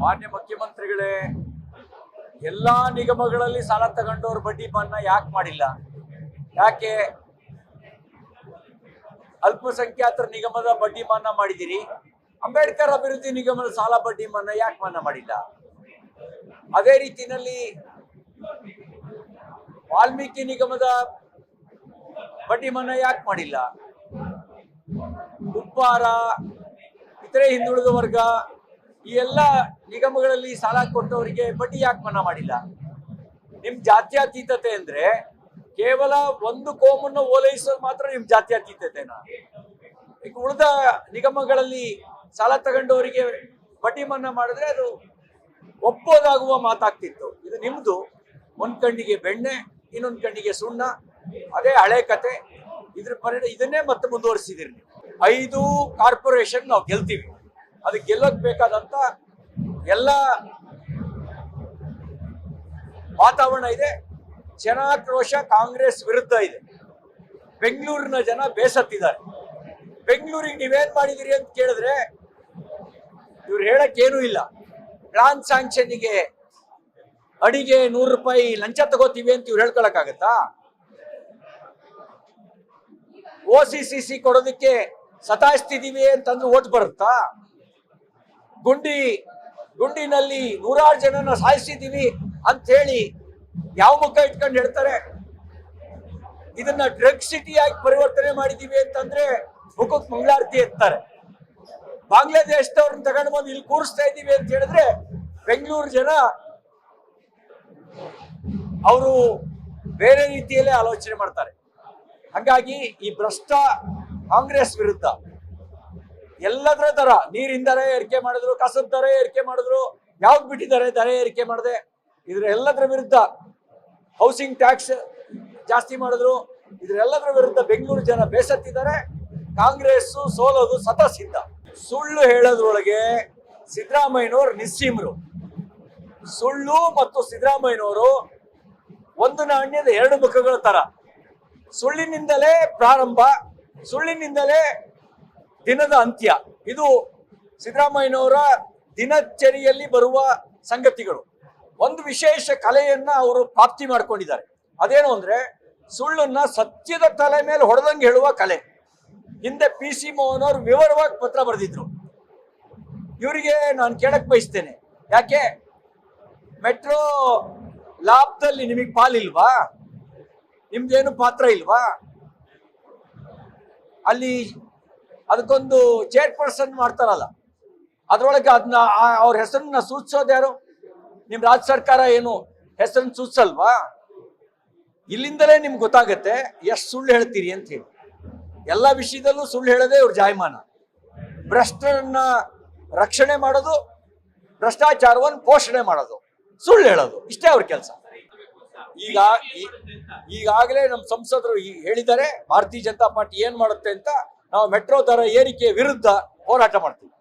ಮಾನ್ಯ ಮುಖ್ಯಮಂತ್ರಿಗಳೇ, ಎಲ್ಲಾ ನಿಗಮಗಳಲ್ಲಿ ಸಾಲ ತಗೊಂಡವ್ರ ಬಡ್ಡಿ ಮನ್ನಾ ಯಾಕೆ ಮಾಡಿಲ್ಲ? ಯಾಕೆ ಅಲ್ಪಸಂಖ್ಯಾತರ ನಿಗಮದ ಬಡ್ಡಿ ಮನ್ನಾ ಮಾಡಿದಿರಿ, ಅಂಬೇಡ್ಕರ್ ಅಭಿವೃದ್ಧಿ ನಿಗಮದ ಸಾಲ ಬಡ್ಡಿ ಮನ್ನಾ ಯಾಕೆ ಮನ್ನಾ ಮಾಡಿಲ್ಲ? ಅದೇ ರೀತಿಯಲ್ಲಿ ವಾಲ್ಮೀಕಿ ನಿಗಮದ ಬಡ್ಡಿ ಮನ್ನಾ ಯಾಕೆ ಮಾಡಿಲ್ಲ? ಉಪ್ಪಾರ, ಇತರೆ ಹಿಂದುಳಿದ ವರ್ಗ, ಈ ಎಲ್ಲ ನಿಗಮಗಳಲ್ಲಿ ಸಾಲ ಕೊಟ್ಟವರಿಗೆ ಬಡ್ಡಿ ಯಾಕೆ ಮನ್ನಾ ಮಾಡಿಲ್ಲ? ನಿಮ್ ಜಾತ್ಯತೀತತೆ ಅಂದ್ರೆ ಕೇವಲ ಒಂದು ಕೋಮನ್ನು ಓಲೈಸೋದು ಮಾತ್ರ ನಿಮ್ ಜಾತ್ಯತೀತತೆನಾ? ಈಗ ಉಳಿದ ನಿಗಮಗಳಲ್ಲಿ ಸಾಲ ತಗೊಂಡವರಿಗೆ ಬಡ್ಡಿ ಮನ್ನಾ ಮಾಡಿದ್ರೆ ಅದು ಒಪ್ಪೋದಾಗುವ ಮಾತಾಗ್ತಿತ್ತು. ಇದು ನಿಮ್ದು ಒಂದ್ ಕಣ್ಣಿಗೆ ಬೆಣ್ಣೆ, ಇನ್ನೊಂದ್ ಕಣ್ಣಿಗೆ ಸುಣ್ಣ, ಅದೇ ಹಳೆ ಕತೆ. ಇದನ್ನೇ ಮತ್ತೆ ಮುಂದುವರಿಸಿದಿರಿ. 5 ಕಾರ್ಪೊರೇಷನ್ ನಾವು ಗೆಲ್ತೀವಿ. ಅದಕ್ಕೆ ಗೆಲ್ಲೋಕ್ ಬೇಕಾದಂತ ಎಲ್ಲ ವಾತಾವರಣ ಇದೆ. ಜನಾಕ್ರೋಶ ಕಾಂಗ್ರೆಸ್ ವಿರುದ್ಧ ಇದೆ. ಬೆಂಗಳೂರಿನ ಜನ ಬೇಸತ್ತಿದ್ದಾರೆ. ಬೆಂಗಳೂರಿಗೆ ನೀವೇನ್ ಮಾಡಿದಿರಿ ಅಂತ ಕೇಳಿದ್ರೆ ಇವ್ರು ಹೇಳಕ್ ಏನೂ ಇಲ್ಲ. ಪ್ಲಾನ್ ಸ್ಯಾಂಕ್ಷನ್ಗೆ ಅಡಿಗೆ 100 ರೂಪಾಯಿ ಲಂಚ ತಗೋತೀವಿ ಅಂತ ಇವ್ರು ಹೇಳ್ಕೊಳಕ್ಕಾಗತ್ತಾ? OCCC ಕೊಡೋದಕ್ಕೆ ಸತಾಯಿಸ್ತಿದೀವಿ ಅಂತಂದ್ರೆ ಓಟ್ ಬರುತ್ತಾ? ಗುಂಡಿನಲ್ಲಿ 100 ಜನನ ಸಾಯಿಸಿದೀವಿ ಅಂತ ಹೇಳಿ ಯಾವ ಮುಖ ಇಟ್ಕೊಂಡು ಹೇಳ್ತಾರೆ? ಇದನ್ನ ಡ್ರಗ್ ಸಿಟಿ ಆಗಿ ಪರಿವರ್ತನೆ ಮಾಡಿದೀವಿ ಅಂತಂದ್ರೆ ಮುಖಕ್ಕೆ ಮಂಗಳಾರತಿ ಎತ್ತಾರೆ. ಬಾಂಗ್ಲಾದೇಶದವ್ರನ್ನ ತಗೊಂಡು ಬಂದು ಇಲ್ಲಿ ಕೂರಿಸ್ತಾ ಇದ್ದೀವಿ ಅಂತ ಹೇಳಿದ್ರೆ ಬೆಂಗಳೂರು ಜನ ಅವರು ಬೇರೆ ರೀತಿಯಲ್ಲೇ ಆಲೋಚನೆ ಮಾಡ್ತಾರೆ. ಹಾಗಾಗಿ ಈ ಭ್ರಷ್ಟ ಕಾಂಗ್ರೆಸ್ ವಿರುದ್ಧ ಎಲ್ಲದರ ತರ ನೀರಿನ ದರ ಏರಿಕೆ ಮಾಡಿದ್ರು, ಕಸದ ದರ ಏರಿಕೆ ಮಾಡಿದ್ರು, ಯಾವ್ದು ಬಿಟ್ಟಿದ್ದಾರೆ ದರ ಏರಿಕೆ ಮಾಡದೆ, ಇದ್ರ ಎಲ್ಲದರ ವಿರುದ್ಧ ಹೌಸಿಂಗ್ ಟ್ಯಾಕ್ಸ್ ಜಾಸ್ತಿ ಮಾಡಿದ್ರು. ಇದ್ರೆಲ್ಲದರ ವಿರುದ್ಧ ಬೆಂಗಳೂರು ಜನ ಬೇಸತ್ತಿದ್ದಾರೆ. ಕಾಂಗ್ರೆಸ್ ಸೋಲೋದು ಸತಸಿದ್ಧ. ಸುಳ್ಳು ಹೇಳೋದ್ರೊಳಗೆ ಸಿದ್ದರಾಮಯ್ಯನವರು ನಿಸ್ಸೀಮರು. ಸುಳ್ಳು ಮತ್ತು ಸಿದ್ದರಾಮಯ್ಯನವರು ಒಂದು ನಾಣ್ಯದ 2 ಮುಖಗಳ ತರ. ಸುಳ್ಳಿನಿಂದಲೇ ಪ್ರಾರಂಭ, ಸುಳ್ಳಿನಿಂದಲೇ ದಿನದ ಅಂತ್ಯ. ಇದು ಸಿದ್ದರಾಮಯ್ಯನವರ ದಿನಚರಿಯಲ್ಲಿ ಬರುವ ಸಂಗತಿಗಳು. ಒಂದು ವಿಶೇಷ ಕಲೆಯನ್ನ ಅವರು ಪ್ರಾಪ್ತಿ ಮಾಡ್ಕೊಂಡಿದ್ದಾರೆ. ಅದೇನು ಅಂದ್ರೆ ಸುಳ್ಳನ್ನ ಸತ್ಯದ ತಲೆ ಮೇಲೆ ಹೊಡೆದಂಗೆ ಹೇಳುವ ಕಲೆ. ಹಿಂದೆ PC ಮೋಹನ್ ಅವರು ವಿವರವಾಗಿ ಪತ್ರ ಬರೆದಿದ್ರು. ಇವರಿಗೆ ನಾನು ಕೇಳಕ್ ಬಯಸ್ತೇನೆ, ಯಾಕೆ ಮೆಟ್ರೋ ಲಾಭದಲ್ಲಿ ನಿಮಗೆ ಪಾಲಿಲ್ವಾ? ನಿಮ್ದೇನು ಪಾತ್ರ ಇಲ್ವಾ? ಅಲ್ಲಿ ಅದಕ್ಕೊಂದು ಚೇರ್ಪರ್ಸನ್ ಮಾಡ್ತಾರಲ್ಲ, ಅದ್ರೊಳಗೆ ಅದನ್ನ ಅವ್ರ ಹೆಸರನ್ನ ಸೂಚಿಸೋದು ಯಾರು? ನಿಮ್ ರಾಜ್ಯ ಸರ್ಕಾರ ಏನು ಹೆಸರನ್ನ ಸೂಚಿಸಲ್ವಾ? ಇಲ್ಲಿಂದಲೇ ನಿಮ್ಗೆ ಗೊತ್ತಾಗತ್ತೆ ಎಷ್ಟು ಸುಳ್ಳು ಹೇಳ್ತೀರಿ ಅಂತ ಹೇಳಿ. ಎಲ್ಲ ವಿಷಯದಲ್ಲೂ ಸುಳ್ಳು ಹೇಳೋದೇ ಇವ್ರ ಜಾಯಮಾನ. ಭ್ರಷ್ಟರನ್ನ ರಕ್ಷಣೆ ಮಾಡೋದು, ಭ್ರಷ್ಟಾಚಾರವನ್ನು ಪೋಷಣೆ ಮಾಡೋದು, ಸುಳ್ಳು ಹೇಳೋದು, ಇಷ್ಟೇ ಅವ್ರ ಕೆಲಸ. ಈಗಾಗಲೇ ನಮ್ಮ ಸಂಸದರು ಹೇಳಿದ್ದಾರೆ ಭಾರತೀಯ ಜನತಾ ಪಾರ್ಟಿ ಏನ್ ಮಾಡುತ್ತೆ ಅಂತ. ನಾವು ಮೆಟ್ರೋ ದರ ಏರಿಕೆ ವಿರುದ್ಧ ಹೋರಾಟ ಮಾಡ್ತೀವಿ.